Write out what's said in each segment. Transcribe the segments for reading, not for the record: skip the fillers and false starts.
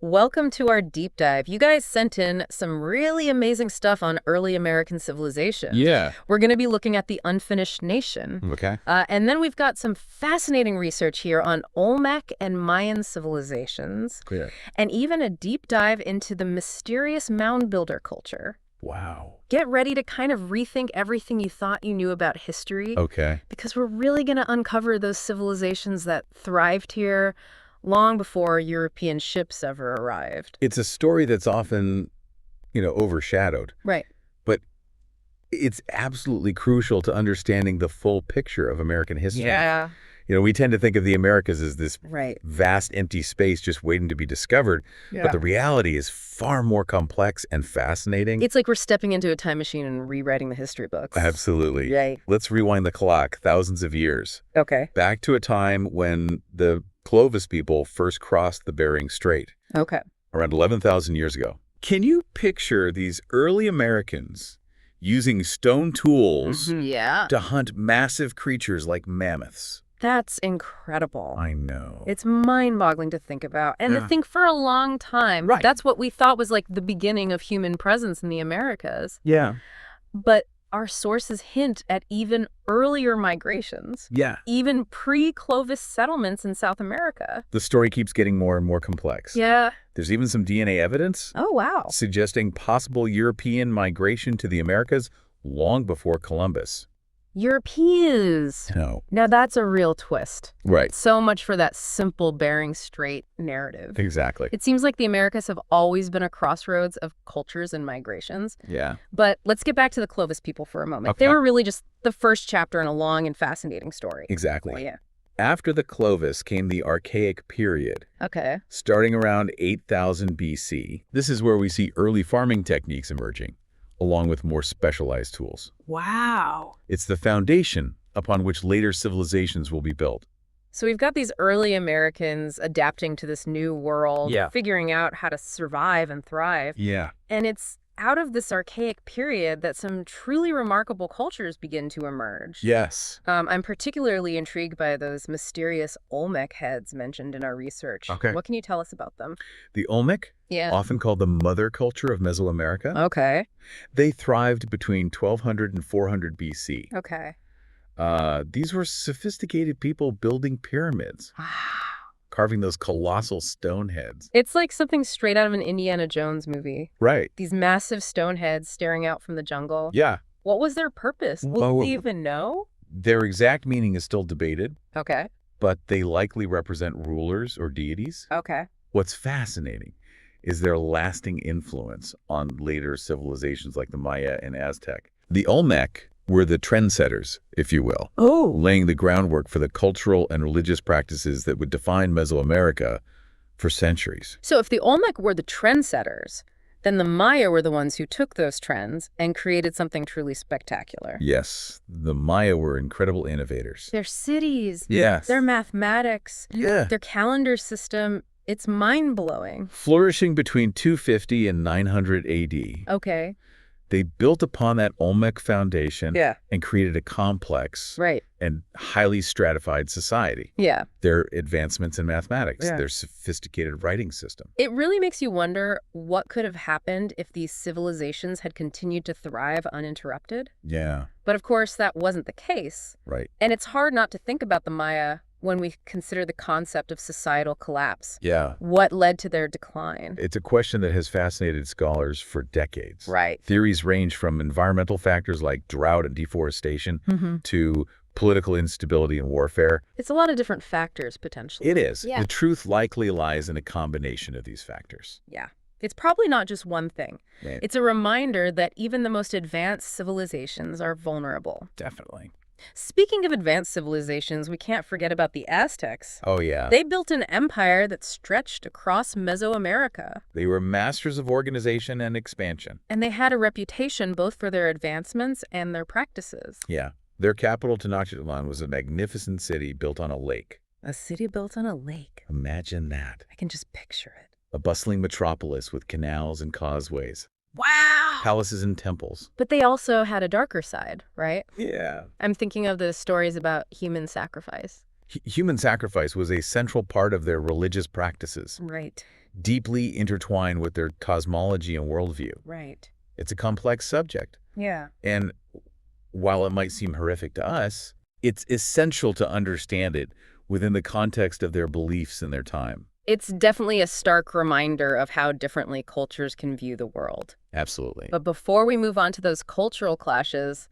Welcome to our deep dive. You guys sent in some really amazing stuff on early American civilization. Yeah. We're going to be looking at the unfinished nation. Okay. And then we've got some fascinating research here on Olmec and Mayan civilizations, Clear. and even a deep dive into the mysterious mound builder culture. Wow. Get ready to kind of rethink everything you thought you knew about history, Okay. because we're really going to uncover those civilizations that thrived here long before European ships ever arrived. It's a story that's often, overshadowed, Right. but it's absolutely crucial to understanding the full picture of American history. Yeah. We tend to think of the Americas as this Right. vast empty space just waiting to be discovered, but the reality is far more complex and fascinating. It's like we're stepping into a time machine and rewriting the history books. Absolutely. Right. Let's rewind the clock thousands of years, Okay. back to a time when the Clovis people first crossed the Bering Strait. Okay. Around 11,000 years ago. Can you picture these early Americans using stone tools Yeah. to hunt massive creatures like mammoths? That's incredible. I know. It's mind-boggling to think about. And to Yeah. think for a long time, Right. that's what we thought was like the beginning of human presence in the Americas. Yeah. But our sources hint at even earlier migrations, Yeah. even pre-Clovis settlements in South America. The story keeps getting more and more complex. Yeah. There's even some DNA evidence Oh, wow. suggesting possible European migration to the Americas long before Columbus. Europeans. No. Now that's a real twist. Right. So much for that simple Bering Strait narrative. Exactly. It seems like the Americas have always been a crossroads of cultures and migrations. Yeah. But let's get back to the Clovis people for a moment. Okay. They were really just the first chapter in a long and fascinating story. Exactly. Oh, yeah. After the Clovis came the Archaic period. Okay. Starting around 8000 BC, this is where we see early farming techniques emerging, along with more specialized tools. Wow. It's the foundation upon which later civilizations will be built. So we've got these early Americans adapting to this new world, Yeah. figuring out how to survive and thrive. Yeah. And it's out of this archaic period that some truly remarkable cultures begin to emerge. Yes. I'm particularly intrigued by those mysterious Olmec heads mentioned in our research. Okay. What can you tell us about them? The Olmec, Yeah. often called the mother culture of Mesoamerica, Okay. they thrived between 1200 and 400 BC. Okay. These were sophisticated people building pyramids, carving those colossal stone heads. It's like something straight out of an Indiana Jones movie. Right. These massive stone heads staring out from the jungle. Yeah. What was their purpose? Will Well, we even know? Their exact meaning is still debated, Okay. but they likely represent rulers or deities. Okay. What's fascinating is their lasting influence on later civilizations like the Maya and Aztec. The Olmec were the trendsetters, if you will, Oh. laying the groundwork for the cultural and religious practices that would define Mesoamerica for centuries. So if the Olmec were the trendsetters, then the Maya were the ones who took those trends and created something truly spectacular. Yes, the Maya were incredible innovators. Their cities, Yes. their mathematics, Yeah. their calendar system, it's mind-blowing. Flourishing between 250 and 900 AD. Okay. They built upon that Olmec foundation Yeah. and created a complex Right. and highly stratified society. Yeah. Their advancements in mathematics, Yeah. their sophisticated writing system. It really makes you wonder what could have happened if these civilizations had continued to thrive uninterrupted. Yeah, But of course, that wasn't the case. right. And it's hard not to think about the Maya when we consider the concept of societal collapse. Yeah. What led to their decline? It's a question that has fascinated scholars for decades. Right. Theories range from environmental factors like drought and deforestation to political instability and warfare. It's a lot of different factors, potentially. It is. Yeah. The truth likely lies in a combination of these factors. Yeah. It's probably not just one thing. Right. It's a reminder that even the most advanced civilizations are vulnerable. Definitely. Speaking of advanced civilizations, we can't forget about the Aztecs. Oh, yeah. They built an empire that stretched across Mesoamerica, They were masters of organization and expansion. and they had a reputation both for their advancements and their practices. Yeah. Their capital, Tenochtitlan, was a magnificent city built on a lake. A city built on a lake. Imagine that. I can just picture it. A bustling metropolis with canals and causeways, Wow! palaces and temples. But they also had a darker side, right? Yeah. I'm thinking of the stories about human sacrifice. Human sacrifice was a central part of their religious practices, Right. deeply intertwined with their cosmology and worldview. Right. It's a complex subject, Yeah. and while it might seem horrific to us, it's essential to understand it within the context of their beliefs and their time. It's definitely a stark reminder of how differently cultures can view the world. Absolutely. But before we move on to those cultural clashes,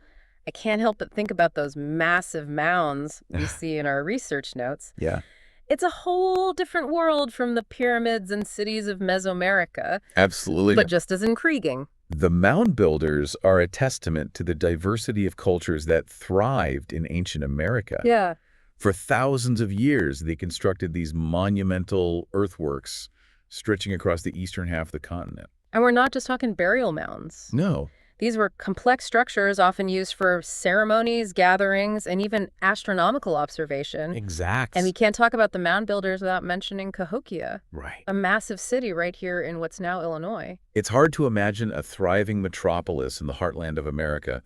I can't help but think about those massive mounds we see in our research notes. Yeah, It's a whole different world from the pyramids and cities of Mesoamerica, absolutely. but just as intriguing. The mound builders are a testament to the diversity of cultures that thrived in ancient America. Yeah. For thousands of years, they constructed these monumental earthworks stretching across the eastern half of the continent. And we're not just talking burial mounds. No. These were complex structures often used for ceremonies, gatherings, and even astronomical observation. Exact. And we can't talk about the mound builders without mentioning Cahokia, Right. a massive city right here in what's now Illinois. It's hard to imagine a thriving metropolis in the heartland of America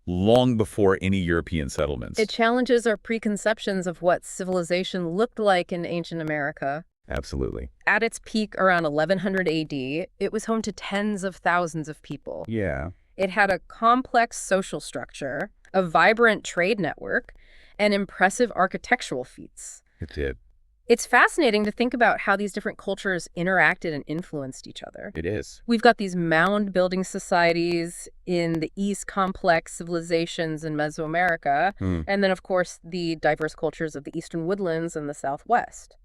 long before any European settlements. It challenges our preconceptions of what civilization looked like in ancient America. Absolutely. At its peak around 1100 AD, it was home to tens of thousands of people. Yeah. It had a complex social structure, a vibrant trade network, and impressive architectural feats. It did. It's fascinating to think about how these different cultures interacted and influenced each other. It is. We've got these mound-building societies in the East, complex civilizations in Mesoamerica, and then, of course, the diverse cultures of the Eastern woodlands and the Southwest.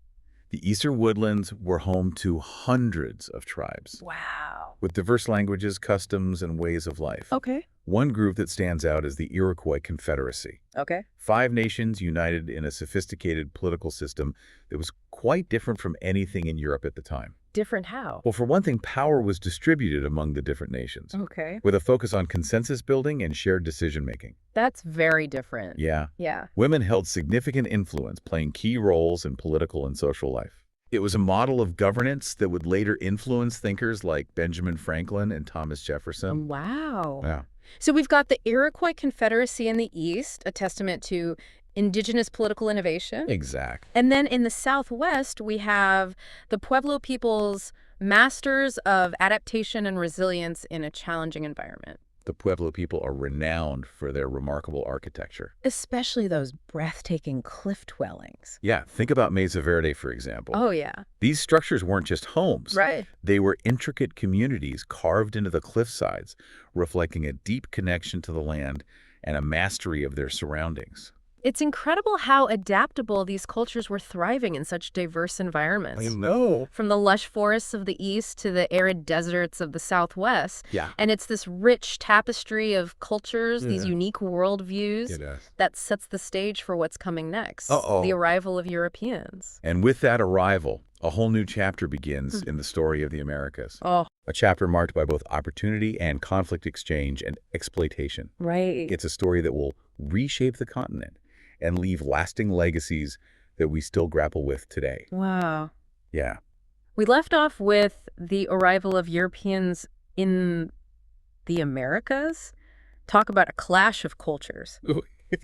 The Eastern woodlands were home to hundreds of tribes Wow. with diverse languages, customs, and ways of life. Okay. One group that stands out is the Iroquois Confederacy. Okay. 5 nations united in a sophisticated political system that was quite different from anything in Europe at the time. Different how? Well, for one thing, power was distributed among the different nations, Okay. with a focus on consensus building and shared decision-making. That's very different. Yeah. Yeah. Women held significant influence, playing key roles in political and social life. It was a model of governance that would later influence thinkers like Benjamin Franklin and Thomas Jefferson. Wow. Yeah. So we've got the Iroquois Confederacy in the East, a testament to indigenous political innovation. Exact. And then in the Southwest, we have the Pueblo peoples, masters of adaptation and resilience in a challenging environment. The Pueblo people are renowned for their remarkable architecture. Especially those breathtaking cliff dwellings. Yeah, think about Mesa Verde, for example. Oh, yeah. These structures weren't just homes. Right. They were intricate communities carved into the cliffsides, reflecting a deep connection to the land and a mastery of their surroundings. It's incredible how adaptable these cultures were thriving in such diverse environments. know. From the lush forests of the East to the arid deserts of the Southwest. Yeah. And it's this rich tapestry of cultures, these unique worldviews, It is. that sets the stage for what's coming next. Uh-oh. The arrival of Europeans. And with that arrival, a whole new chapter begins in the story of the Americas. Oh, A chapter marked by both opportunity and conflict exchange and exploitation. right. It's a story that will reshape the continent and leave lasting legacies that we still grapple with today. Wow. Yeah. We left off with the arrival of Europeans in the Americas. Talk about a clash of cultures.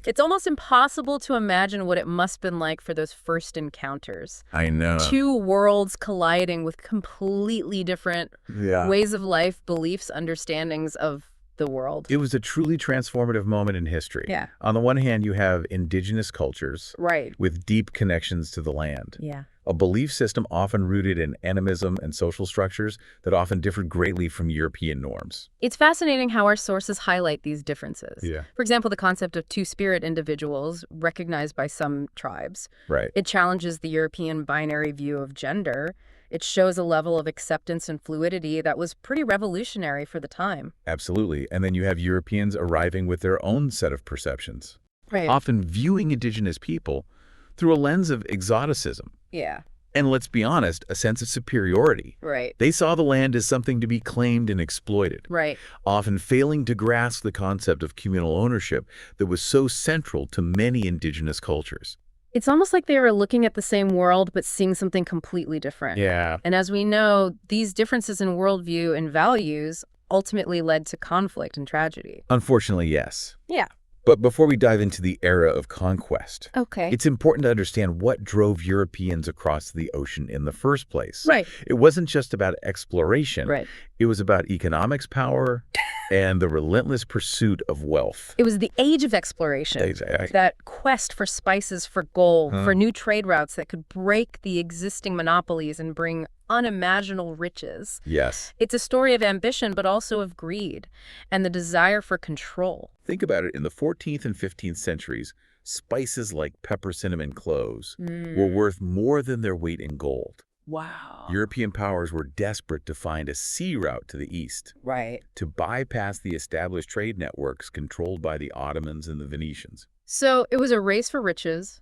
It's almost impossible to imagine what it must have been like for those first encounters. I know. Two worlds colliding with completely different Yeah. ways of life, beliefs, understandings of the world. It was a truly transformative moment in history. Yeah. On the one hand, you have indigenous cultures Right. with deep connections to the land. Yeah. A belief system often rooted in animism and social structures that often differed greatly from European norms. It's fascinating how our sources highlight these differences. Yeah. For example, the concept of two-spirit individuals recognized by some tribes. Right. It challenges the European binary view of gender. It shows a level of acceptance and fluidity that was pretty revolutionary for the time. Absolutely. And then you have Europeans arriving with their own set of perceptions, Right. often viewing indigenous people through a lens of exoticism. Yeah. And let's be honest, a sense of superiority. Right. They saw the land as something to be claimed and exploited, Right. often failing to grasp the concept of communal ownership that was so central to many indigenous cultures. It's almost like they were looking at the same world but seeing something completely different. Yeah. And as we know, these differences in worldview and values ultimately led to conflict and tragedy. Unfortunately, yes. Yeah. But before we dive into the era of conquest, Okay. it's important to understand what drove Europeans across the ocean in the first place. Right. It wasn't just about exploration. Right. It was about economics power and the relentless pursuit of wealth. It was the age of exploration. Exactly. That quest for spices, for gold, for new trade routes that could break the existing monopolies and bring unimaginable riches. Yes. It's a story of ambition, but also of greed and the desire for control. Think about it. In the 14th and 15th centuries, spices like pepper, cinnamon, cloves were worth more than their weight in gold. Wow. European powers were desperate to find a sea route to the east, Right. to bypass the established trade networks controlled by the Ottomans and the Venetians. So it was a race for riches,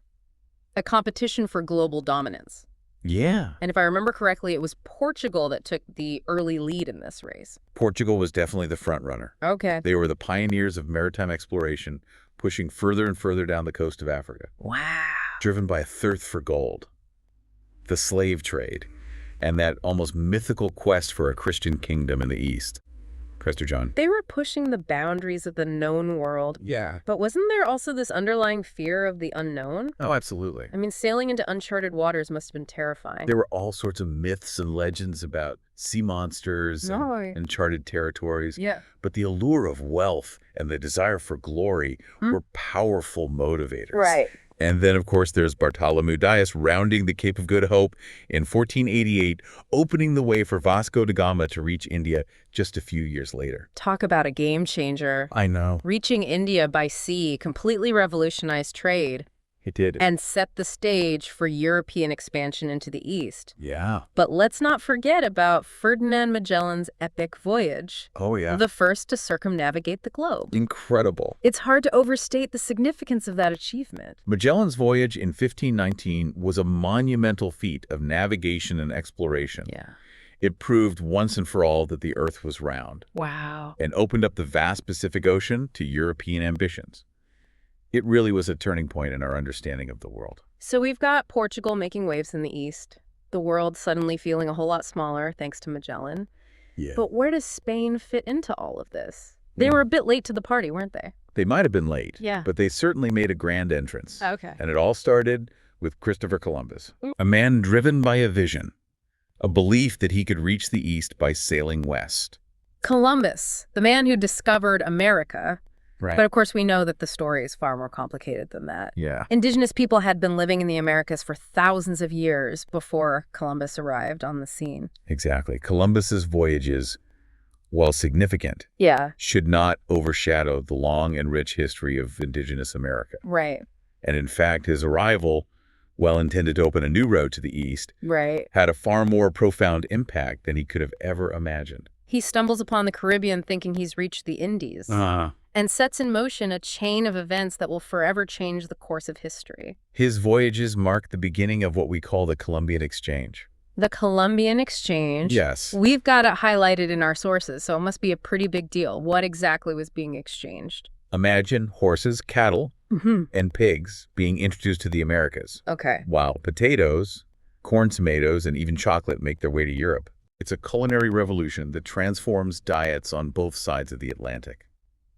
a competition for global dominance. Yeah. And if I remember correctly, it was Portugal that took the early lead in this race. Portugal was definitely the front runner. Okay. They were the pioneers of maritime exploration, pushing further and further down the coast of Africa, Wow. driven by a thirst for gold, the slave trade, and that almost mythical quest for a Christian kingdom in the east. Prester John. They were pushing the boundaries of the known world. Yeah. But wasn't there also this underlying fear of the unknown? Oh, absolutely. I mean, sailing into uncharted waters must have been terrifying. There were all sorts of myths and legends about sea monsters and uncharted territories. Yeah. But the allure of wealth and the desire for glory were powerful motivators. Right. And then, of course, there's Bartholomew Dias rounding the Cape of Good Hope in 1488, opening the way for Vasco da Gama to reach India just a few years later. Talk about a game changer. I know. Reaching India by sea completely revolutionized trade It did. and set the stage for European expansion into the East. Yeah. But let's not forget about Ferdinand Magellan's epic voyage, Oh, yeah. the first to circumnavigate the globe. Incredible. It's hard to overstate the significance of that achievement. Magellan's voyage in 1519 was a monumental feat of navigation and exploration. Yeah. It proved once and for all that the Earth was round Wow. and opened up the vast Pacific Ocean to European ambitions. It really was a turning point in our understanding of the world. So we've got Portugal making waves in the East, the world suddenly feeling a whole lot smaller thanks to Magellan. Yeah. But where does Spain fit into all of this? They were a bit late to the party, weren't they? They might have been late, Yeah. but they certainly made a grand entrance. Okay. And it all started with Christopher Columbus, a man driven by a vision, a belief that he could reach the East by sailing west. Columbus, the man who discovered America. Right. But of course, we know that the story is far more complicated than that. Yeah. Indigenous people had been living in the Americas for thousands of years before Columbus arrived on the scene. Exactly. Columbus's voyages, while significant, Yeah. should not overshadow the long and rich history of indigenous America. Right. And in fact, his arrival, while intended to open a new road to the east, Right. had a far more profound impact than he could have ever imagined. He stumbles upon the Caribbean thinking he's reached the Indies and sets in motion a chain of events that will forever change the course of history. His voyages marked the beginning of what we call the Columbian Exchange. The Columbian Exchange. Yes. We've got it highlighted in our sources, so it must be a pretty big deal. What exactly was being exchanged? Imagine horses, cattle, and pigs being introduced to the Americas, Okay. while potatoes, corn tomatoes, and even chocolate make their way to Europe. It's a culinary revolution that transforms diets on both sides of the Atlantic.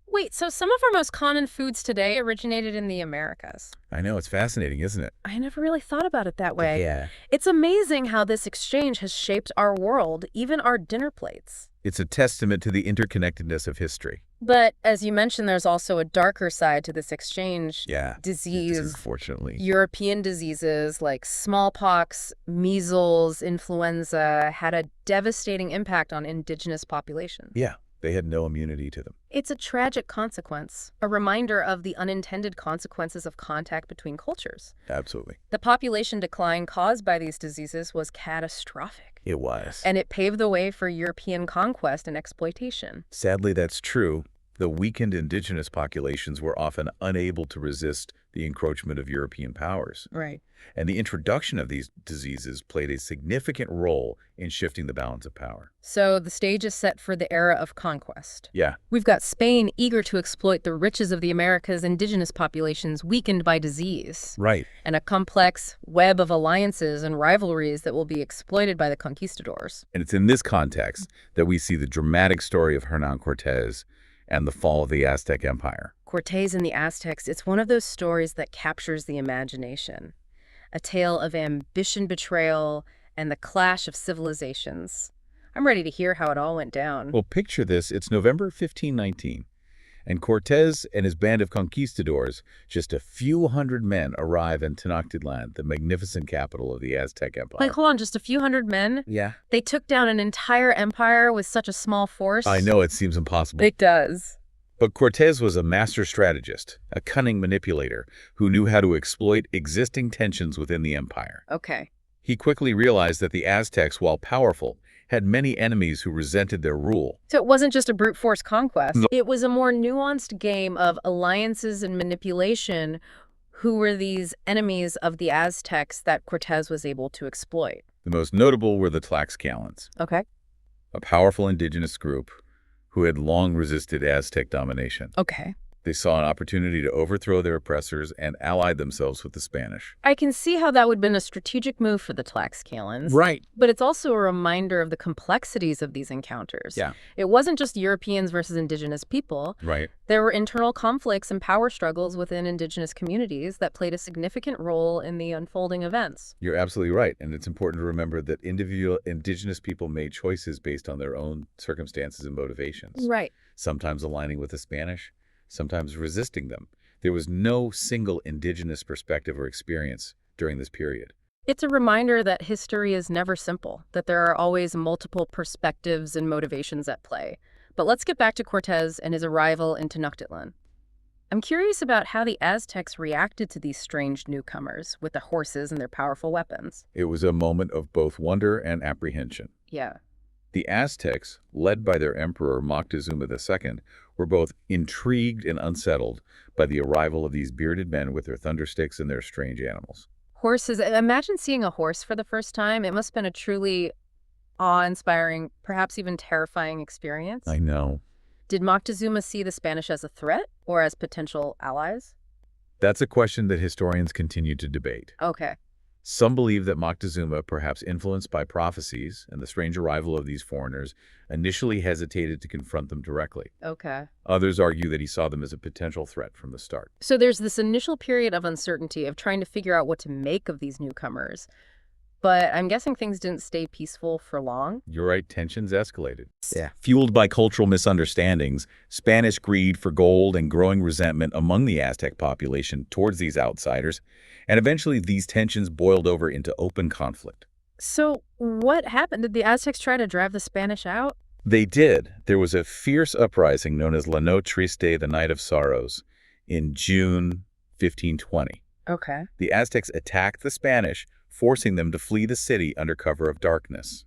Wait, so some of our most common foods today originated in the Americas. I know, it's fascinating, isn't it? I never really thought about it that way. Yeah. It's amazing how this exchange has shaped our world, even our dinner plates. It's a testament to the interconnectedness of history. But as you mentioned, there's also a darker side to this exchange. Yeah. Disease, Unfortunately. European diseases like smallpox, measles, influenza had a devastating impact on indigenous populations. Yeah, they had no immunity to them. It's a tragic consequence, a reminder of the unintended consequences of contact between cultures. Absolutely. The population decline caused by these diseases was catastrophic, It was. and it paved the way for European conquest and exploitation. Sadly, that's true. The weakened indigenous populations were often unable to resist the encroachment of European powers. Right. And the introduction of these diseases played a significant role in shifting the balance of power. So the stage is set for the era of conquest. Yeah. We've got Spain eager to exploit the riches of the Americas' indigenous populations weakened by disease, Right. and a complex web of alliances and rivalries that will be exploited by the conquistadors. And it's in this context that we see the dramatic story of Hernán Cortés and the fall of the Aztec Empire. Cortés and the Aztecs, it's one of those stories that captures the imagination. A tale of ambition, betrayal, and the clash of civilizations. I'm ready to hear how it all went down. Well, picture this. It's November 1519, and Cortés and his band of conquistadors, just a few hundred men, arrive in Tenochtitlan, the magnificent capital of the Aztec Empire. Like, hold on, just a few hundred men? Yeah. They took down an entire empire with such a small force? I know it seems impossible. It does. But Cortés was a master strategist, a cunning manipulator who knew how to exploit existing tensions within the empire. Okay. He quickly realized that the Aztecs, while powerful, had many enemies who resented their rule. So it wasn't just a brute force conquest. No. It was a more nuanced game of alliances and manipulation. Who were these enemies of the Aztecs that Cortés was able to exploit? The most notable were the Tlaxcalans, Okay. a powerful indigenous group who had long resisted Aztec domination. Okay. They saw an opportunity to overthrow their oppressors and allied themselves with the Spanish. I can see how that would have been a strategic move for the Tlaxcalans. Right. But it's also a reminder of the complexities of these encounters. Yeah. It wasn't just Europeans versus indigenous people. Right. There were internal conflicts and power struggles within indigenous communities that played a significant role in the unfolding events. You're absolutely right. And it's important to remember that individual indigenous people made choices based on their own circumstances and motivations. Right. Sometimes aligning with the Spanish, sometimes resisting them. There was no single indigenous perspective or experience during this period. It's a reminder that history is never simple, that there are always multiple perspectives and motivations at play. But let's get back to Cortés and his arrival in Tenochtitlan. I'm curious about how the Aztecs reacted to these strange newcomers with the horses and their powerful weapons. It was a moment of both wonder and apprehension. Yeah. The Aztecs, led by their emperor Moctezuma II, were both intrigued and unsettled by the arrival of these bearded men with their thundersticks and their strange animals. Horses. Imagine seeing a horse for the first time. It must have been a truly awe-inspiring, perhaps even terrifying experience. I know. Did Moctezuma see the Spanish as a threat or as potential allies? That's a question that historians continue to debate. Okay. Some believe that Moctezuma, perhaps influenced by prophecies and the strange arrival of these foreigners, initially hesitated to confront them directly. Okay. Others argue that he saw them as a potential threat from the start. So there's this initial period of uncertainty of trying to figure out what to make of these newcomers. But I'm guessing things didn't stay peaceful for long. You're right, tensions escalated. Yeah. Fueled by cultural misunderstandings, Spanish greed for gold, and growing resentment among the Aztec population towards these outsiders, and eventually these tensions boiled over into open conflict. So what happened? Did the Aztecs try to drive the Spanish out? They did. There was a fierce uprising known as La Noche Triste, the Night of Sorrows, in June 1520. Okay. The Aztecs attacked the Spanish, forcing them to flee the city under cover of darkness.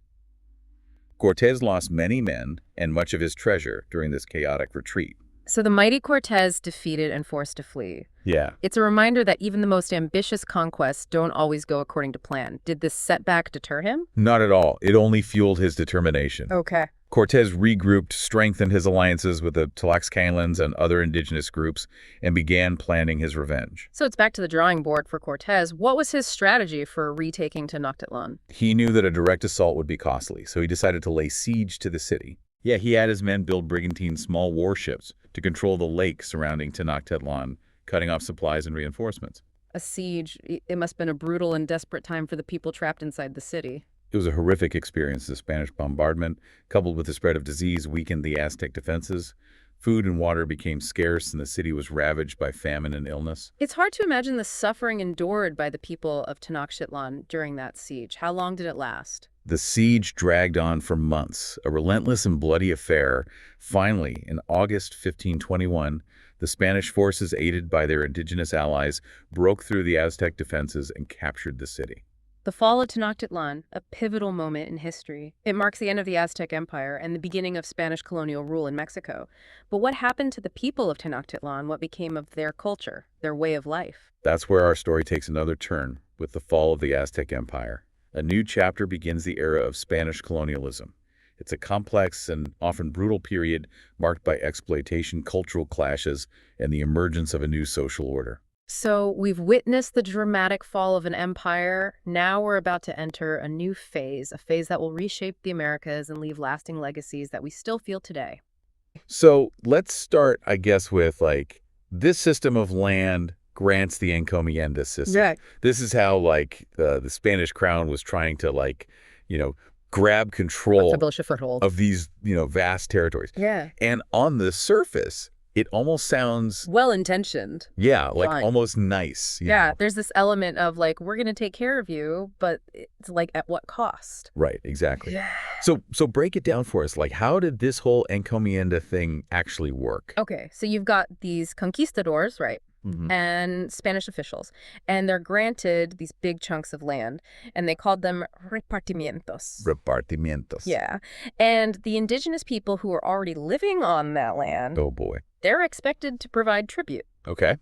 Cortés lost many men and much of his treasure during this chaotic retreat. So the mighty Cortés defeated and forced to flee. Yeah. It's a reminder that even the most ambitious conquests don't always go according to plan. Did this setback deter him? Not at all. It only fueled his determination. Okay. Cortés regrouped, strengthened his alliances with the Tlaxcalans and other indigenous groups, and began planning his revenge. So it's back to the drawing board for Cortés. What was his strategy for retaking Tenochtitlan? He knew that a direct assault would be costly, so he decided to lay siege to the city. Yeah, he had his men build brigantine small warships to control the lake surrounding Tenochtitlan, cutting off supplies and reinforcements. A siege. It must have been a brutal and desperate time for the people trapped inside the city. It was a horrific experience. The Spanish bombardment, coupled with the spread of disease, weakened the Aztec defenses. Food and water became scarce, and the city was ravaged by famine and illness. It's hard to imagine the suffering endured by the people of Tenochtitlan during that siege. How long did it last? The siege dragged on for months, a relentless and bloody affair. Finally, in August 1521, the Spanish forces, aided by their indigenous allies, broke through the Aztec defenses and captured the city. The fall of Tenochtitlan, a pivotal moment in history. It marks the end of the Aztec Empire and the beginning of Spanish colonial rule in Mexico. But what happened to the people of Tenochtitlan? What became of their culture, their way of life? That's where our story takes another turn, with the fall of the Aztec Empire. A new chapter begins the era of Spanish colonialism. It's a complex and often brutal period marked by exploitation, cultural clashes, and the emergence of a new social order. So we've witnessed the dramatic fall of an empire. Now we're about to enter a new phase, a phase that will reshape the Americas and leave lasting legacies that we still feel today. So let's start, I guess, with like this system of land grants the encomienda system. Yeah. This is how like the Spanish crown was trying to like, you know, grab control Establish a foothold. of these, vast territories. Yeah. And on the surface, it almost sounds, Well-intentioned. yeah, like Fine. almost nice. you Yeah, know? there's this element of like, we're going to take care of you, but it's like at what cost? Right, exactly. Yeah. So break it down for us. Like, how did this whole encomienda thing actually work? Okay, so you've got these conquistadors, right? Mhm. And Spanish officials, and they're granted these big chunks of land, and they called them repartimientos. Repartimientos. Yeah. And the indigenous people who are already living on that land, Oh, boy. they're expected to provide tribute. Okay.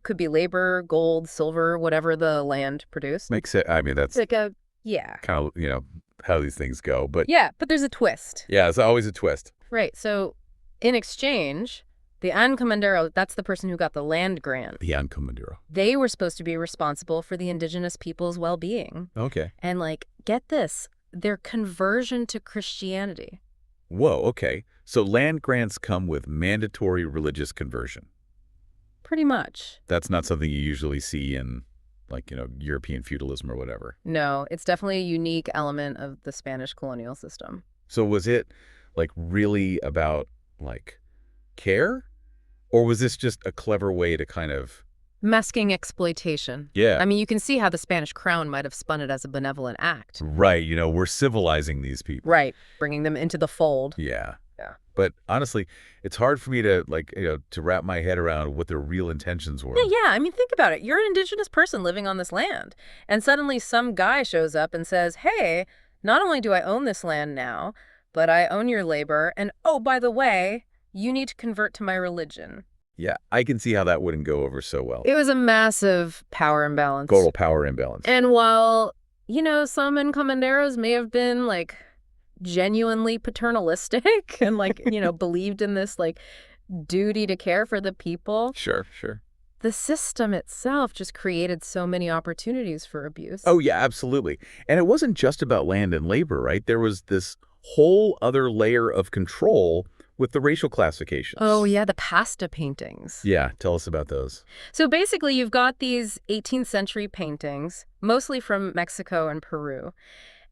Could be labor, gold, silver, whatever the land produced. Makes sense. I mean, that's It's like yeah. kind of, how these things go. But Yeah, but there's a twist. yeah, it's always a twist. Right. So in exchange, the encomendero, that's the person who got the land grant. The encomendero. They were supposed to be responsible for the indigenous people's well-being. Okay. And like, get this, their conversion to Christianity. Whoa, okay. So land grants come with mandatory religious conversion. Pretty much. That's not something you usually see in, like, European feudalism or whatever. No, it's definitely a unique element of the Spanish colonial system. So was it, like, really about, like, care? Or was this just a clever way to kind of... Masking exploitation. Yeah. I mean, you can see how the Spanish crown might have spun it as a benevolent act. Right, we're civilizing these people. Right, bringing them into the fold. Yeah. Yeah. But honestly, it's hard for me to, like, to wrap my head around what their real intentions were. Yeah, I mean, think about it. You're an indigenous person living on this land, and suddenly some guy shows up and says, hey, not only do I own this land now, but I own your labor, and oh, by the way, you need to convert to my religion. Yeah, I can see how that wouldn't go over so well. It was a massive power imbalance. Total power imbalance. And while, some encomenderos may have been, like, genuinely paternalistic and, like, believed in this, like, duty to care for the people, Sure. the system itself just created so many opportunities for abuse. Oh, yeah, absolutely. And it wasn't just about land and labor, right? There was this whole other layer of control with the racial classifications. Oh, yeah, the pasta paintings. Yeah, tell us about those. So basically, you've got these 18th century paintings, mostly from Mexico and Peru.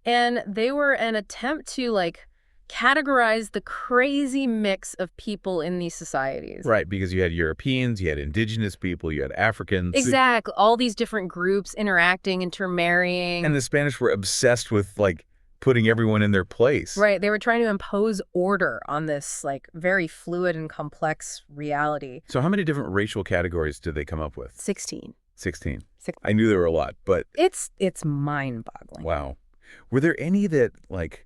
And they were an attempt to, like, categorize the crazy mix of people in these societies. Right, because you had Europeans, you had indigenous people, you had Africans. Exactly. All these different groups interacting, intermarrying. And the Spanish were obsessed with, like, putting everyone in their place. Right. They were trying to impose order on this, like, very fluid and complex reality. So how many different racial categories did they come up with? 16. 16. I knew there were a lot, but... It's mind-boggling. Wow. Were there any that, like,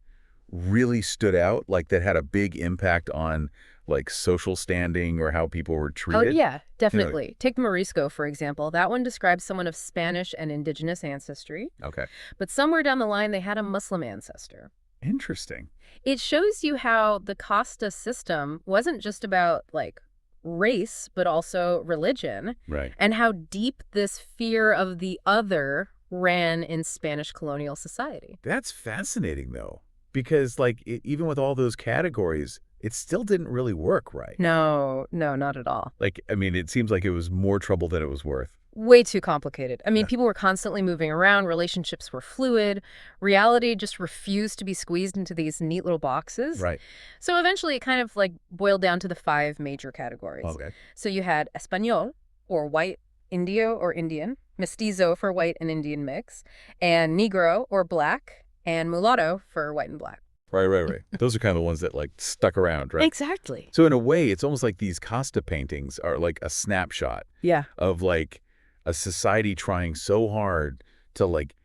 really stood out, like that had a big impact on, like, social standing or how people were treated? Oh, yeah, definitely. Take Morisco, for example. That one describes someone of Spanish and indigenous ancestry. Okay. But somewhere down the line, they had a Muslim ancestor. Interesting. It shows you how the Costa system wasn't just about, like, race, but also religion. Right. And how deep this fear of the other ran in Spanish colonial society. That's fascinating, though, because, like, even with all those categories, it still didn't really work, right? No, not at all. Like, I mean, it seems like it was more trouble than it was worth. Way too complicated. I mean, Yeah. people were constantly moving around. Relationships were fluid. Reality just refused to be squeezed into these neat little boxes. Right. So eventually it kind of like boiled down to the 5 major categories. Okay. So you had Español, or white, Indio or Indian, Mestizo for white and Indian mix, and Negro or black, and Mulatto for white and black. Right. Those are kind of the ones that, like, stuck around, right? Exactly. So in a way, it's almost like these Costa paintings are like a snapshot Yeah. of, like, a society trying so hard to, like,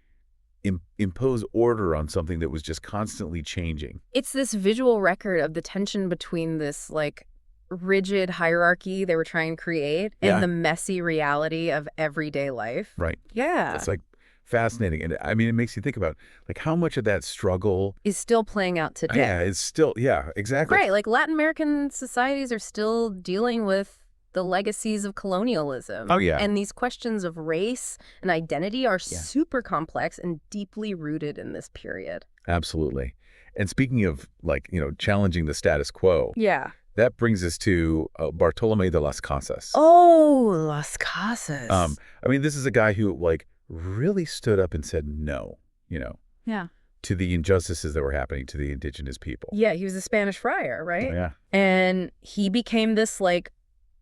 impose order on something that was just constantly changing. It's this visual record of the tension between this, like, rigid hierarchy they were trying to create and Yeah. the messy reality of everyday life. Right. Yeah. It's, like, fascinating. And, I mean, it makes you think about, like, how much of that struggle... Is still playing out today. Yeah, it's still... Yeah, exactly. Right. Like, Latin American societies are still dealing with the legacies of colonialism. Oh, yeah. And these questions of race and identity are super complex and deeply rooted in this period. Absolutely. And speaking of, like, challenging the status quo, Yeah. That brings us to Bartolomé de las Casas. Oh, Las Casas. I mean, this is a guy who, like, really stood up and said no, you know, Yeah. to the injustices that were happening to the indigenous people. Yeah, he was a Spanish friar, right? Yeah. And he became this, like,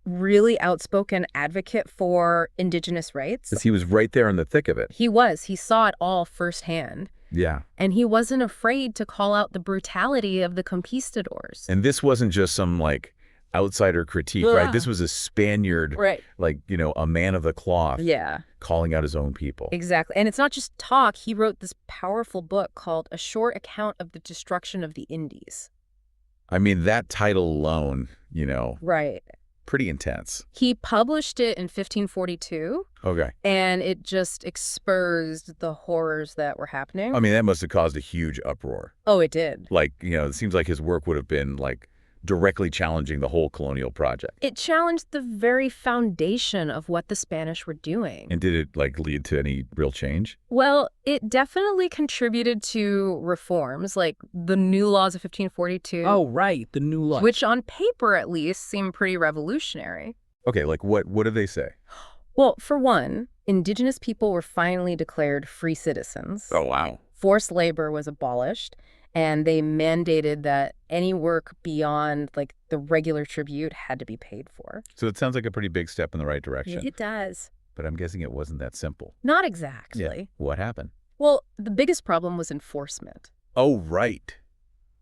really outspoken advocate for indigenous rights. Because he was right there in the thick of it. He was. He saw it all firsthand. Yeah. And he wasn't afraid to call out the brutality of the conquistadors. And this wasn't just some, like, outsider critique, right? This was a Spaniard, Right. like, you know, a man of the cloth. Yeah. Calling out his own people. Exactly. And it's not just talk. He wrote this powerful book called A Short Account of the Destruction of the Indies. I mean, that title alone, you know. Right. Pretty intense. He published it in 1542. Okay. And it just exposed the horrors that were happening. I mean, that must have caused a huge uproar. Oh, it did. Like, you know, it seems like his work would have been, like, directly challenging the whole colonial project. It challenged the very foundation of what the Spanish were doing. And did it, like, lead to any real change? Well, it definitely contributed to reforms, like the new laws of 1542. Oh, right, the new laws. Which on paper, at least, seem pretty revolutionary. Okay, like, what do they say? Well, for one, indigenous people were finally declared free citizens. Oh, wow. Forced labor was abolished, and they mandated that any work beyond, like, the regular tribute had to be paid for. So it sounds like a pretty big step in the right direction. It does. But I'm guessing it wasn't that simple. Not exactly. Yeah. What happened? Well, the biggest problem was enforcement. Oh, right.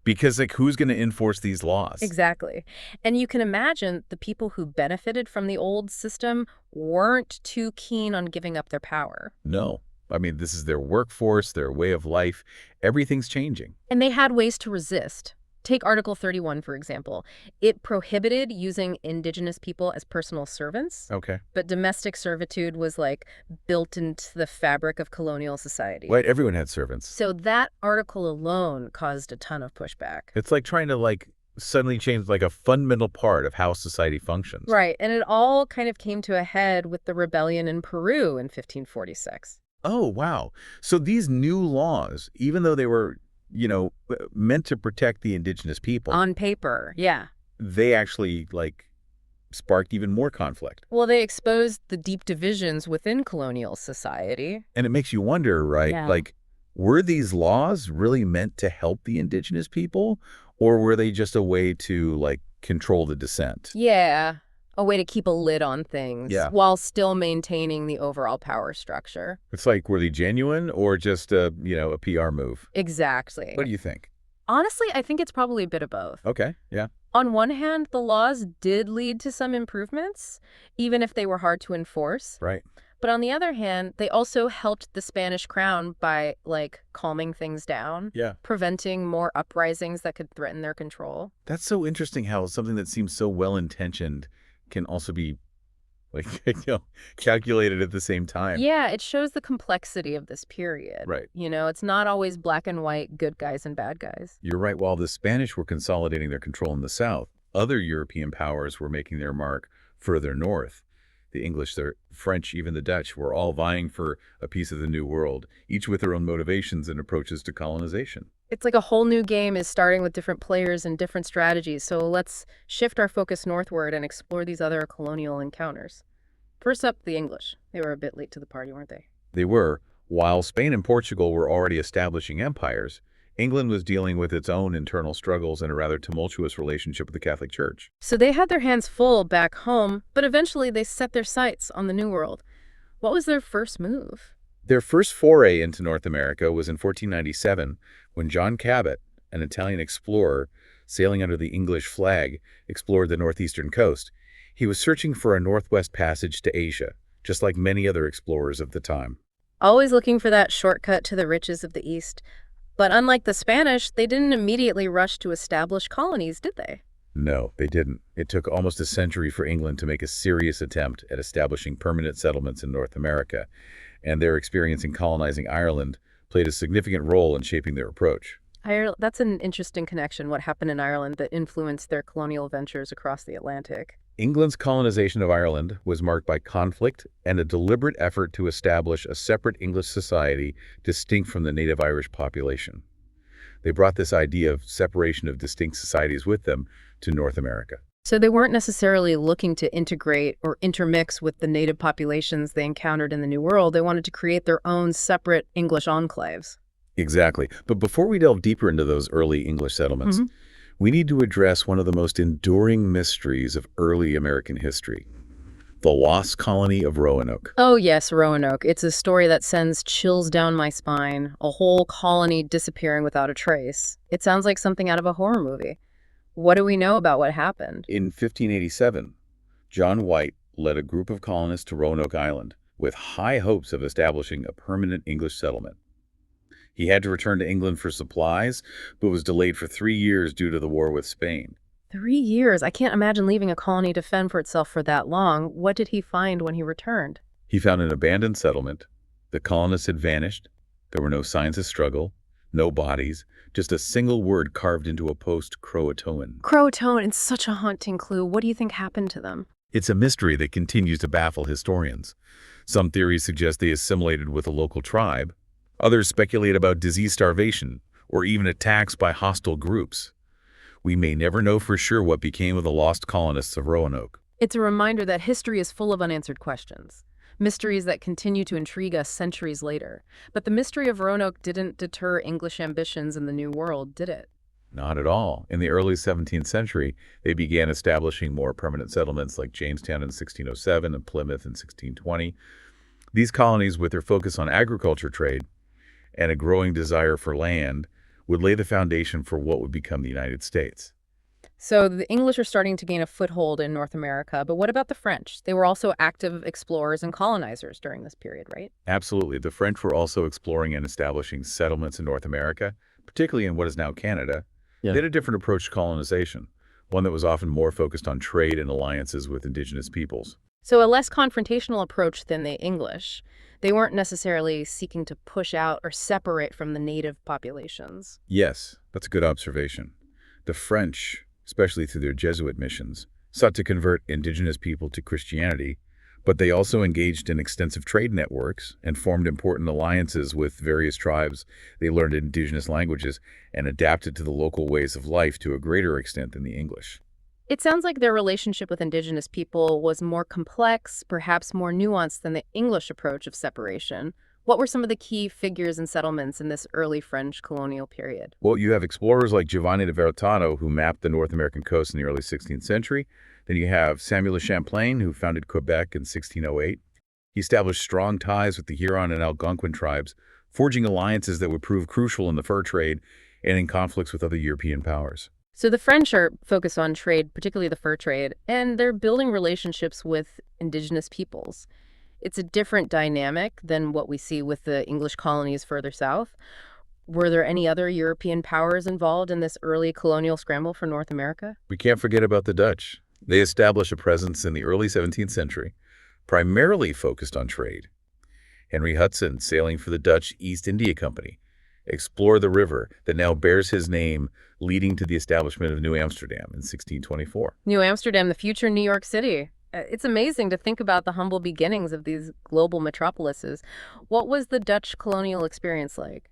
Because, like, who's going to enforce these laws? Exactly. And you can imagine the people who benefited from the old system weren't too keen on giving up their power. No. I mean, this is their workforce, their way of life. Everything's changing. And they had ways to resist. Take Article 31, for example. It prohibited using indigenous people as personal servants. Okay. But domestic servitude was, like, built into the fabric of colonial society. Right, everyone had servants. So that article alone caused a ton of pushback. It's like trying to, like, suddenly change, like, a fundamental part of how society functions. Right, and it all kind of came to a head with the rebellion in Peru in 1546. Oh, wow. So these new laws, even though they were, you know, meant to protect the indigenous people, On paper, yeah. they actually, like, sparked even more conflict. Well, they exposed the deep divisions within colonial society. And it makes you wonder, right? Yeah. Like, were these laws really meant to help the indigenous people? Or were they just a way to, like, control the dissent? Yeah, a way to keep a lid on things while still maintaining the overall power structure. It's like, were they genuine or just a, you know, a PR move? Exactly. What do you think? Honestly, I think it's probably a bit of both. Okay, yeah. On one hand, the laws did lead to some improvements, even if they were hard to enforce. Right. But on the other hand, they also helped the Spanish crown by, like, calming things down. Yeah. Preventing more uprisings that could threaten their control. That's so interesting how something that seems so well-intentioned can also be, like, you know, calculated at the same time. Yeah, it shows the complexity of this period. Right. You know, it's not always black and white, good guys and bad guys. You're right. While the Spanish were consolidating their control in the south, other European powers were making their mark further north. The English, the French, even the Dutch were all vying for a piece of the New World, each with their own motivations and approaches to colonization. It's like a whole new game is starting with different players and different strategies. So let's shift our focus northward and explore these other colonial encounters. First up, the English. They were a bit late to the party, weren't they? They were. While Spain and Portugal were already establishing empires, England was dealing with its own internal struggles and a rather tumultuous relationship with the Catholic Church. So they had their hands full back home, but eventually they set their sights on the New World. What was their first move? Their first foray into North America was in 1497, when John Cabot, an Italian explorer sailing under the English flag, explored the northeastern coast. He was searching for a northwest passage to Asia, just like many other explorers of the time. Always looking for that shortcut to the riches of the East. But unlike the Spanish, they didn't immediately rush to establish colonies, did they? No, they didn't. It took almost a century for England to make a serious attempt at establishing permanent settlements in North America, and their experience in colonizing Ireland played a significant role in shaping their approach. That's an interesting connection, what happened in Ireland that influenced their colonial ventures across the Atlantic. England's colonization of Ireland was marked by conflict and a deliberate effort to establish a separate English society distinct from the native Irish population. They brought this idea of separation of distinct societies with them to North America. So they weren't necessarily looking to integrate or intermix with the native populations they encountered in the New World. They wanted to create their own separate English enclaves. Exactly. But before we delve deeper into those early English settlements, we need to address one of the most enduring mysteries of early American history, the lost colony of Roanoke. Oh yes, Roanoke. It's a story that sends chills down my spine. A whole colony disappearing without a trace. It sounds like something out of a horror movie. What do we know about what happened? In 1587, John White led a group of colonists to Roanoke Island with high hopes of establishing a permanent English settlement. He had to return to England for supplies, but was delayed for 3 years due to the war with Spain. 3 years? I can't imagine leaving a colony to fend for itself for that long. What did he find when he returned? He found an abandoned settlement. The colonists had vanished. There were no signs of struggle, no bodies, just a single word carved into a post, Croatoan. Croatoan, it's such a haunting clue. What do you think happened to them? It's a mystery that continues to baffle historians. Some theories suggest they assimilated with a local tribe. Others speculate about disease starvation or even attacks by hostile groups. We may never know for sure what became of the lost colonists of Roanoke. It's a reminder that history is full of unanswered questions, mysteries that continue to intrigue us centuries later. But the mystery of Roanoke didn't deter English ambitions in the New World, did it? Not at all. In the early 17th century, they began establishing more permanent settlements like Jamestown in 1607 and Plymouth in 1620. These colonies, with their focus on agriculture trade and a growing desire for land, would lay the foundation for what would become the United States. So the English are starting to gain a foothold in North America, but what about the French? They were also active explorers and colonizers during this period, right? Absolutely. The French were also exploring and establishing settlements in North America, particularly in what is now Canada. Yeah. They had a different approach to colonization, one that was often more focused on trade and alliances with indigenous peoples. So a less confrontational approach than the English. They weren't necessarily seeking to push out or separate from the native populations. Yes, that's a good observation. The French, especially through their Jesuit missions, sought to convert indigenous people to Christianity, but they also engaged in extensive trade networks and formed important alliances with various tribes. They learned indigenous languages and adapted to the local ways of life to a greater extent than the English. It sounds like their relationship with indigenous people was more complex, perhaps more nuanced than the English approach of separation. What were some of the key figures and settlements in this early French colonial period? Well, you have explorers like Giovanni de Verrazzano, who mapped the North American coast in the early 16th century. Then you have Samuel de Champlain, who founded Quebec in 1608. He established strong ties with the Huron and Algonquin tribes, forging alliances that would prove crucial in the fur trade and in conflicts with other European powers. So the French are focused on trade, particularly the fur trade, and they're building relationships with indigenous peoples. It's a different dynamic than what we see with the English colonies further south. Were there any other European powers involved in this early colonial scramble for North America? We can't forget about the Dutch. They established a presence in the early 17th century, primarily focused on trade. Henry Hudson, sailing for the Dutch East India Company, explored the river that now bears his name, leading to the establishment of New Amsterdam in 1624. New Amsterdam, the future New York City. It's amazing to think about the humble beginnings of these global metropolises. What was the Dutch colonial experience like?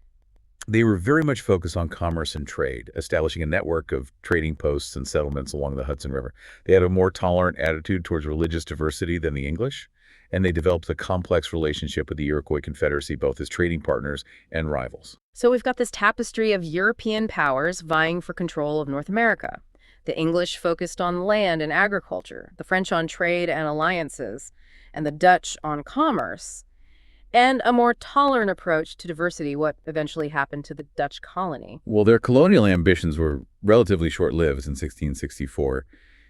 They were very much focused on commerce and trade, establishing a network of trading posts and settlements along the Hudson River. They had a more tolerant attitude towards religious diversity than the English, and they developed a complex relationship with the Iroquois Confederacy, both as trading partners and rivals. So we've got this tapestry of European powers vying for control of North America. The English focused on land and agriculture, the French on trade and alliances, and the Dutch on commerce, and a more tolerant approach to diversity, what eventually happened to the Dutch colony. Well, their colonial ambitions were relatively short-lived in 1664.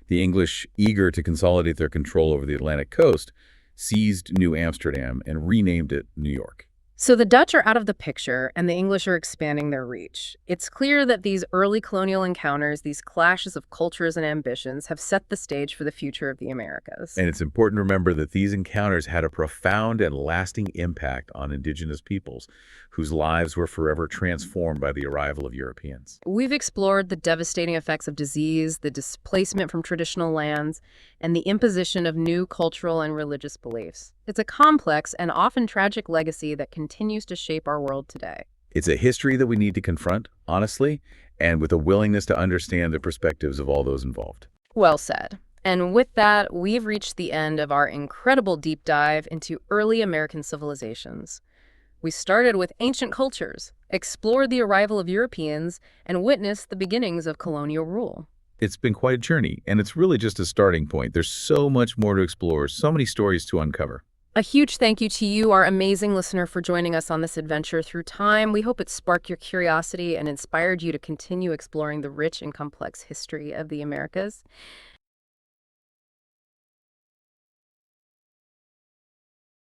The English, eager to consolidate their control over the Atlantic coast, seized New Amsterdam and renamed it New York. So the Dutch are out of the picture, and the English are expanding their reach. It's clear that these early colonial encounters, these clashes of cultures and ambitions, have set the stage for the future of the Americas. And it's important to remember that these encounters had a profound and lasting impact on indigenous peoples, whose lives were forever transformed by the arrival of Europeans. We've explored the devastating effects of disease, the displacement from traditional lands, and the imposition of new cultural and religious beliefs. It's a complex and often tragic legacy that continues to shape our world today. It's a history that we need to confront, honestly, and with a willingness to understand the perspectives of all those involved. Well said. And with that, we've reached the end of our incredible deep dive into early American civilizations. We started with ancient cultures, explored the arrival of Europeans, and witnessed the beginnings of colonial rule. It's been quite a journey, and it's really just a starting point. There's so much more to explore, so many stories to uncover. A huge thank you to you, our amazing listener, for joining us on this adventure through time. We hope it sparked your curiosity and inspired you to continue exploring the rich and complex history of the Americas.